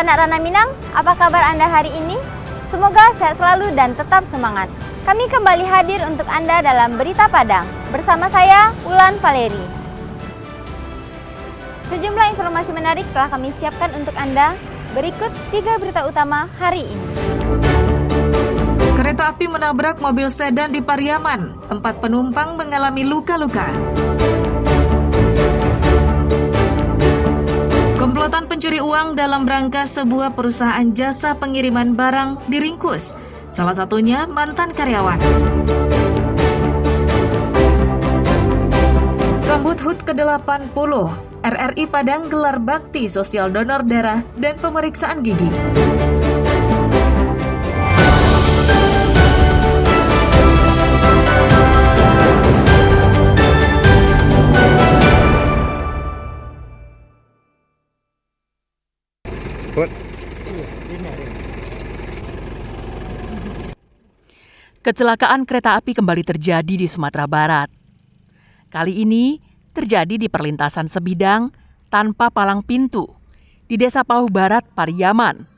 anak Rana Minang, apa kabar Anda hari ini? Semoga sehat selalu dan tetap semangat. Kami kembali hadir untuk Anda dalam Berita Padang. Bersama saya, Ulan Valeri. Sejumlah informasi menarik telah kami siapkan untuk Anda. Berikut 3 berita utama hari ini. Kereta api menabrak mobil sedan di Pariaman. 4 penumpang mengalami luka-luka. Komplotan pencuri uang dalam rangka sebuah perusahaan jasa pengiriman barang diringkus. Salah satunya mantan karyawan. Sambut HUT ke-80, RRI Padang gelar bakti sosial donor darah dan pemeriksaan gigi. Kecelakaan kereta api kembali terjadi di Sumatera Barat. Kali ini terjadi di perlintasan sebidang tanpa palang pintu di Desa Pauh Barat, Pariaman.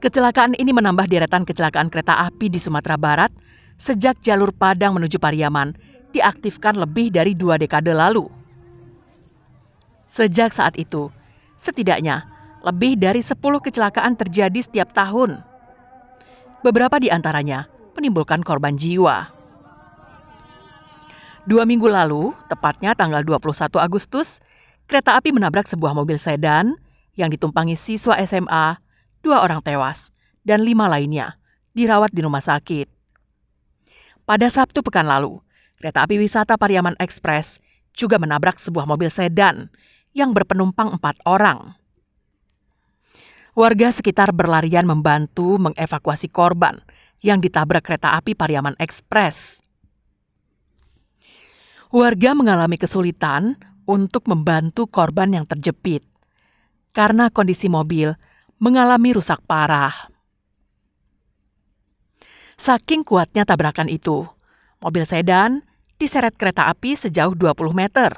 Kecelakaan ini menambah deretan kecelakaan kereta api di Sumatera Barat sejak jalur Padang menuju Pariaman diaktifkan lebih dari 2 dekade lalu. Sejak saat itu, setidaknya lebih dari 10 kecelakaan terjadi setiap tahun. Beberapa di antaranya menimbulkan korban jiwa. 2 minggu lalu, tepatnya tanggal 21 Agustus, kereta api menabrak sebuah mobil sedan yang ditumpangi siswa SMA, 2 orang tewas, dan 5 lainnya dirawat di rumah sakit. Pada Sabtu pekan lalu, kereta api wisata Pariaman Express juga menabrak sebuah mobil sedan yang berpenumpang 4 orang. Warga sekitar berlarian membantu mengevakuasi korban yang ditabrak kereta api Pariaman Express. Warga mengalami kesulitan untuk membantu korban yang terjepit karena kondisi mobil mengalami rusak parah. Saking kuatnya tabrakan itu, mobil sedan diseret kereta api sejauh 20 meter.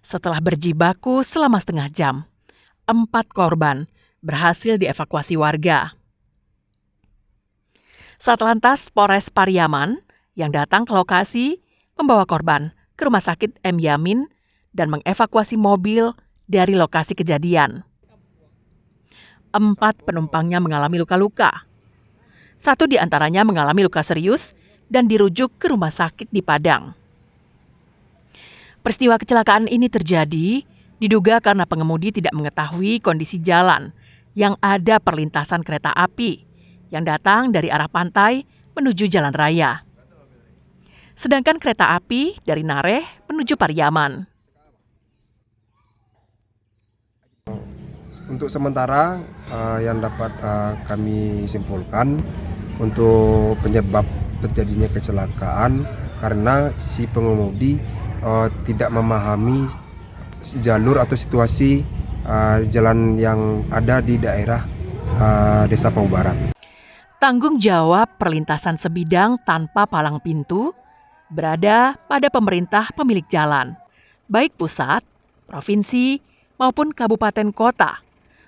Setelah berjibaku selama setengah jam, 4 korban berhasil dievakuasi warga. Satlantas Polres Pariaman yang datang ke lokasi membawa korban ke Rumah Sakit M. Yamin dan mengevakuasi mobil dari lokasi kejadian. 4 penumpangnya mengalami luka-luka. 1 di antaranya mengalami luka serius dan dirujuk ke rumah sakit di Padang. Peristiwa kecelakaan ini terjadi diduga karena pengemudi tidak mengetahui kondisi jalan yang ada perlintasan kereta api yang datang dari arah pantai menuju jalan raya. Sedangkan kereta api dari Nareh menuju Pariaman. Untuk sementara yang dapat kami simpulkan untuk penyebab terjadinya kecelakaan karena si pengemudi tidak memahami jalur atau situasi jalan yang ada di daerah Desa Pauh Barat. Tanggung jawab perlintasan sebidang tanpa palang pintu berada pada pemerintah pemilik jalan, baik pusat, provinsi, maupun kabupaten kota,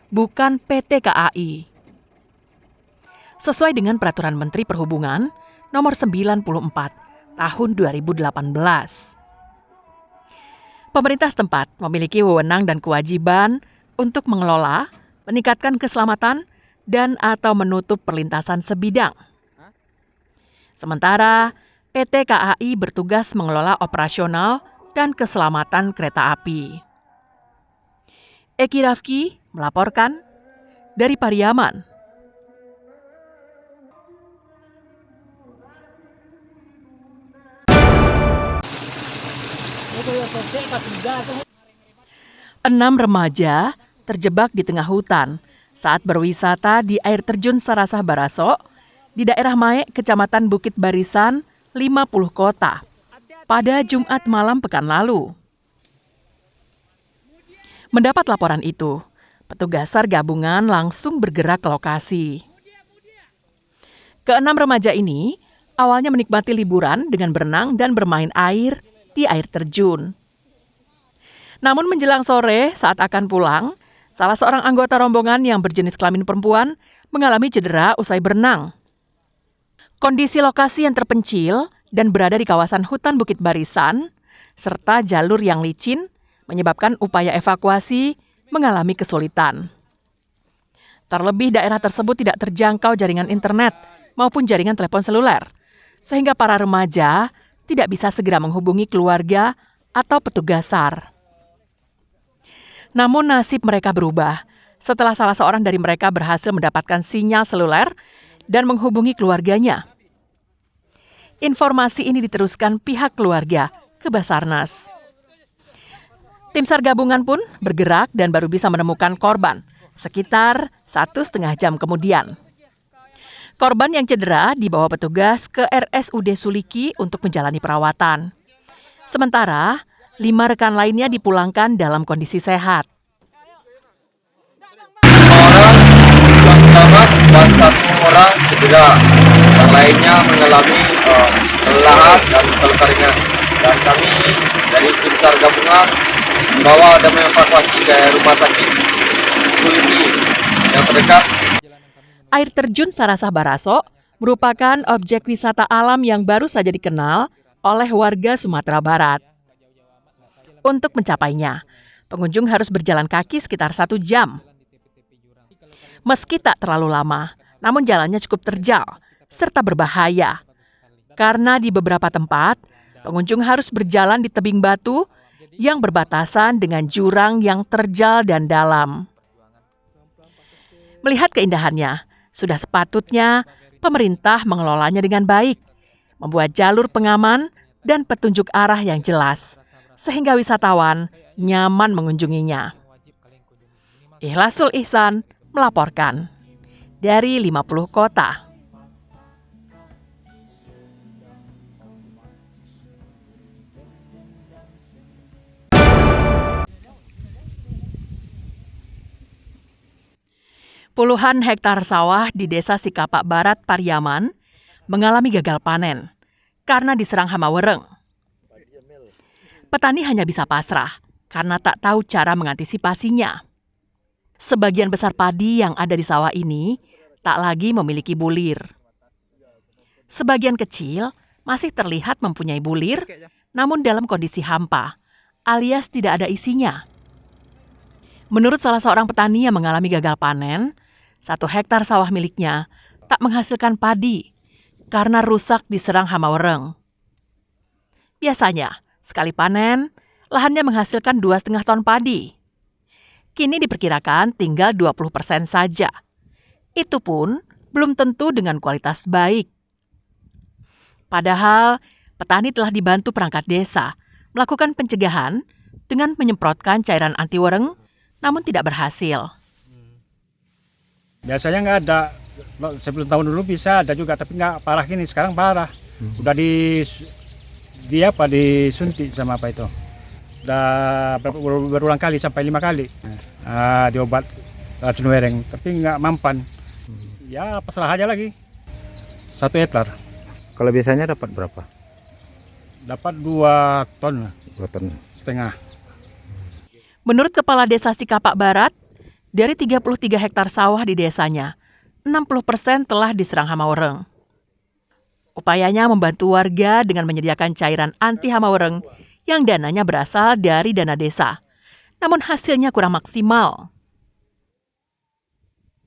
bukan PT KAI. Sesuai dengan Peraturan Menteri Perhubungan Nomor 94 Tahun 2018. Pemerintah setempat memiliki wewenang dan kewajiban untuk mengelola, meningkatkan keselamatan, dan atau menutup perlintasan sebidang. Sementara, PT KAI bertugas mengelola operasional dan keselamatan kereta api. Eki Rafki melaporkan dari Pariaman. Enam remaja terjebak di tengah hutan saat berwisata di air terjun Sarasah Baraso di daerah Maek, Kecamatan Bukit Barisan, 50 Kota, pada Jumat malam pekan lalu. Mendapat laporan itu, petugas SAR gabungan langsung bergerak ke lokasi. Keenam remaja ini awalnya menikmati liburan dengan berenang dan bermain air di air terjun. Namun menjelang sore saat akan pulang, Salah seorang anggota rombongan yang berjenis kelamin perempuan mengalami cedera usai berenang. Kondisi lokasi yang terpencil dan berada di kawasan hutan Bukit Barisan, serta jalur yang licin, menyebabkan upaya evakuasi mengalami kesulitan. Terlebih daerah tersebut tidak terjangkau jaringan internet maupun jaringan telepon seluler, sehingga para remaja tidak bisa segera menghubungi keluarga atau petugas SAR. Namun nasib mereka berubah setelah salah seorang dari mereka berhasil mendapatkan sinyal seluler dan menghubungi keluarganya. Informasi ini diteruskan pihak keluarga ke Basarnas. Tim SAR gabungan pun bergerak dan baru bisa menemukan korban sekitar 1,5 jam kemudian. Korban yang cedera dibawa petugas ke RSUD Suliki untuk menjalani perawatan. Sementara, 5 rekan lainnya dipulangkan dalam kondisi sehat. 5 orang yang selamat dan 1 orang cedera. Yang lainnya mengalami kelelahan dan luka ringan. Dan kami dari tim SAR gabungan membawa dan mengevakuasi ke rumah sakit Suliki yang terdekat. Air terjun Sarasah Baraso merupakan objek wisata alam yang baru saja dikenal oleh warga Sumatera Barat. Untuk mencapainya, pengunjung harus berjalan kaki sekitar 1 jam. Meski tak terlalu lama, namun jalannya cukup terjal serta berbahaya. Karena di beberapa tempat, pengunjung harus berjalan di tebing batu yang berbatasan dengan jurang yang terjal dan dalam. Melihat keindahannya, sudah sepatutnya pemerintah mengelolanya dengan baik, membuat jalur pengaman dan petunjuk arah yang jelas, sehingga wisatawan nyaman mengunjunginya. Ikhlasul Ihsan melaporkan dari 50 kota. Puluhan hektar sawah di Desa Sikapak Barat, Pariaman, mengalami gagal panen karena diserang hama wereng. Petani hanya bisa pasrah karena tak tahu cara mengantisipasinya. Sebagian besar padi yang ada di sawah ini tak lagi memiliki bulir. Sebagian kecil masih terlihat mempunyai bulir, namun dalam kondisi hampa, alias tidak ada isinya. Menurut salah seorang petani yang mengalami gagal panen, 1 hektar sawah miliknya tak menghasilkan padi karena rusak diserang hama wereng. Biasanya, sekali panen, lahannya menghasilkan 2,5 ton padi. Kini diperkirakan tinggal 20% saja. Itu pun belum tentu dengan kualitas baik. Padahal, petani telah dibantu perangkat desa melakukan pencegahan dengan menyemprotkan cairan anti wereng, namun tidak berhasil. Biasanya nggak ada, sebelum tahun dulu bisa ada juga, tapi nggak parah gini, sekarang parah. Udah disuntik sama apa itu. Udah berulang kali, sampai 5 kali. Diobat racun wereng, tapi nggak mempan. Ya pasrah aja lagi. 1 hektar. Kalau biasanya dapat berapa? Dapat 2 ton. 2 ton setengah. Menurut Kepala Desa Sikapak Barat, dari 33 hektar sawah di desanya, 60% telah diserang hama wereng. Upayanya membantu warga dengan menyediakan cairan anti hama wereng yang dananya berasal dari dana desa. Namun hasilnya kurang maksimal.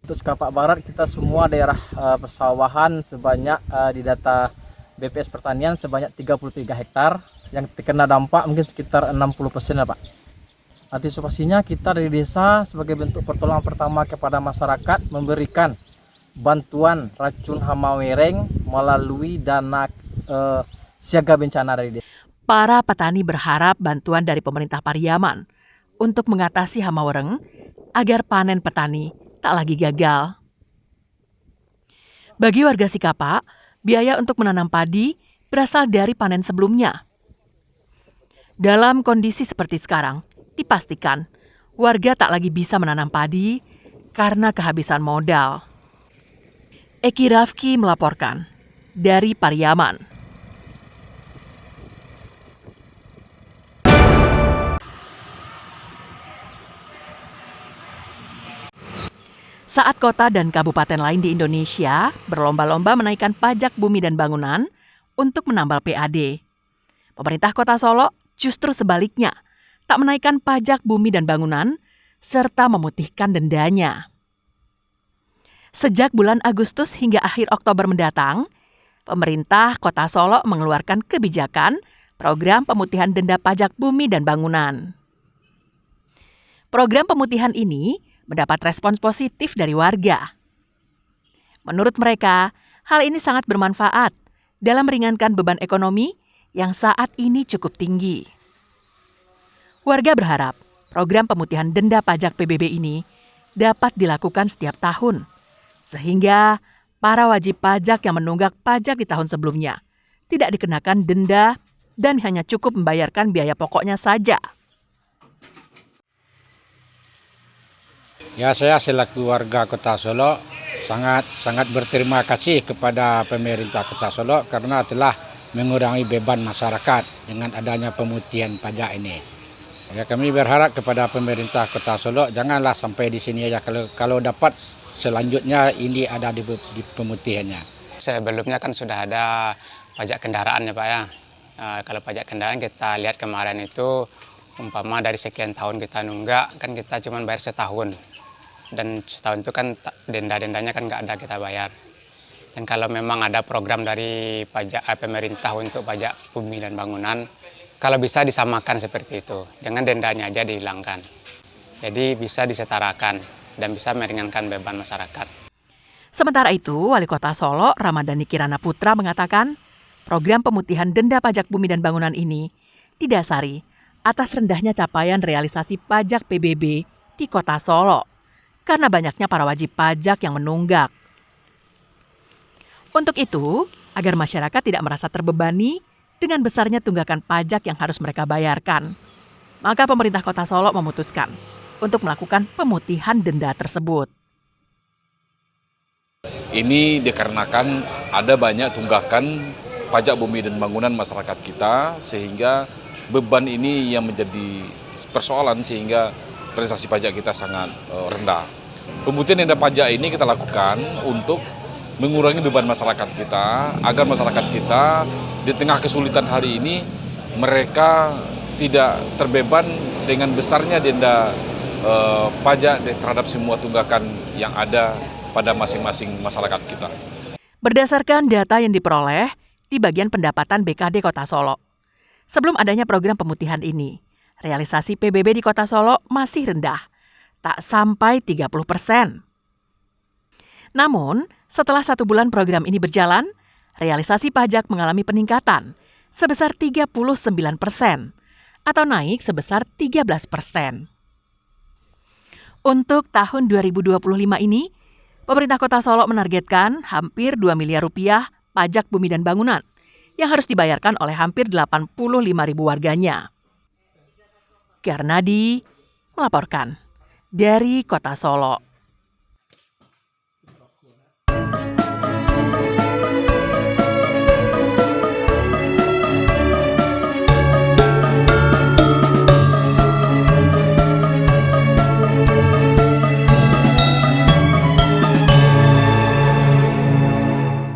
Untuk Sikapak Barat, kita semua daerah persawahan sebanyak di data BPS Pertanian sebanyak 33 hektar. Yang terkena dampak mungkin sekitar 60% ya Pak. Antisipasinya kita dari desa sebagai bentuk pertolongan pertama kepada masyarakat memberikan bantuan racun hama wereng melalui dana siaga bencana dari desa. Para petani berharap bantuan dari pemerintah Pariaman untuk mengatasi hama wereng agar panen petani tak lagi gagal. Bagi warga Sikapak, biaya untuk menanam padi berasal dari panen sebelumnya. Dalam kondisi seperti sekarang, dipastikan warga tak lagi bisa menanam padi karena kehabisan modal. Eki Rafki melaporkan dari Pariaman. Saat kota dan kabupaten lain di Indonesia berlomba-lomba menaikkan pajak bumi dan bangunan untuk menambal PAD, pemerintah Kota Solo justru sebaliknya, tak menaikkan pajak bumi dan bangunan serta memutihkan dendanya. Sejak bulan Agustus hingga akhir Oktober mendatang, pemerintah Kota Solo mengeluarkan kebijakan program pemutihan denda pajak bumi dan bangunan. Program pemutihan ini mendapat respons positif dari warga. Menurut mereka, hal ini sangat bermanfaat dalam meringankan beban ekonomi yang saat ini cukup tinggi. Warga berharap program pemutihan denda pajak PBB ini dapat dilakukan setiap tahun, sehingga para wajib pajak yang menunggak pajak di tahun sebelumnya tidak dikenakan denda dan hanya cukup membayarkan biaya pokoknya saja. Ya, saya selaku warga Kota Solo sangat berterima kasih kepada pemerintah Kota Solo karena telah mengurangi beban masyarakat dengan adanya pemutihan pajak ini. Ya, kami berharap kepada pemerintah Kota Solo janganlah sampai di sini aja, kalau dapat selanjutnya ini ada di pemutihannya. Sebelumnya kan sudah ada pajak kendaraan ya Pak ya. Kalau pajak kendaraan kita lihat kemarin itu umpama dari sekian tahun kita nunggak kan kita cuma bayar setahun. Dan setahun itu kan denda-dendanya kan nggak ada kita bayar. Dan kalau memang ada program dari pemerintah untuk pajak bumi dan bangunan, kalau bisa disamakan seperti itu, jangan dendanya aja dihilangkan. Jadi bisa disetarakan dan bisa meringankan beban masyarakat. Sementara itu, Wali Kota Solo, Ramadhani Kirana Putra mengatakan, program pemutihan denda pajak bumi dan bangunan ini didasari atas rendahnya capaian realisasi pajak PBB di Kota Solo, karena banyaknya para wajib pajak yang menunggak. Untuk itu, agar masyarakat tidak merasa terbebani dengan besarnya tunggakan pajak yang harus mereka bayarkan, maka pemerintah Kota Solo memutuskan untuk melakukan pemutihan denda tersebut. Ini dikarenakan ada banyak tunggakan pajak bumi dan bangunan masyarakat kita, sehingga beban ini yang menjadi persoalan sehingga realisasi pajak kita sangat rendah. Pemutihan denda pajak ini kita lakukan untuk mengurangi beban masyarakat kita, agar masyarakat kita di tengah kesulitan hari ini mereka tidak terbeban dengan besarnya denda pajak terhadap semua tunggakan yang ada pada masing-masing masyarakat kita. Berdasarkan data yang diperoleh di bagian pendapatan BKD Kota Solo, sebelum adanya program pemutihan ini, realisasi PBB di Kota Solo masih rendah, tak sampai 30%. Namun, setelah 1 bulan program ini berjalan, realisasi pajak mengalami peningkatan sebesar 39%, atau naik sebesar 13%. Untuk tahun 2025 ini, pemerintah Kota Solo menargetkan hampir 2 miliar rupiah pajak bumi dan bangunan yang harus dibayarkan oleh hampir 85.000 warganya. Garnadi melaporkan dari Kota Solo.